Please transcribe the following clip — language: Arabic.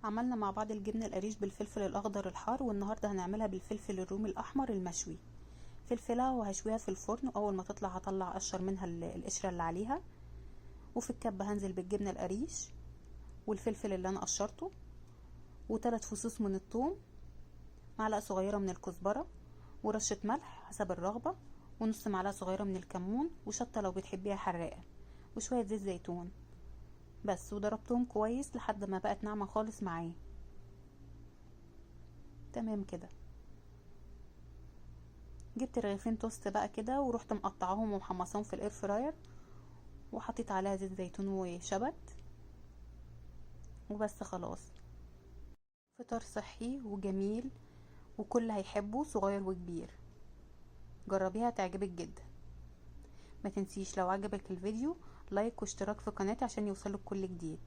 عملنا مع بعض الجبنة القريش بالفلفل الأخضر الحار، والنهاردة هنعملها بالفلفل الرومي الأحمر المشوي. فلفلة وهشويها في الفرن، وأول ما تطلع هطلع أقشر منها القشرة اللي عليها. وفي الكبة هنزل بالجبنة القريش والفلفل اللي أنا قشرته، و3 فصوص من الثوم، معلقة صغيرة من الكزبرة، ورشة ملح حسب الرغبة، ونص معلقة صغيرة من الكمون، وشطة لو بتحبيها حراقة، وشوية زيت زيتون بس. وضربتهم كويس لحد ما بقت ناعمة خالص معايا. تمام كده. جبت رغيفين توست بقى كده، ورحت مقطعاهم ومحمصاهم في الاير فراير، وحطيت عليها زيت زيتون وشبت وبس. خلاص، فطار صحي وجميل وكل هيحبه، صغير وكبير. جربيها تعجبك جدا. ما تنسيش لو عجبك الفيديو لايك واشتراك في قناتي عشان يوصلك كل جديد.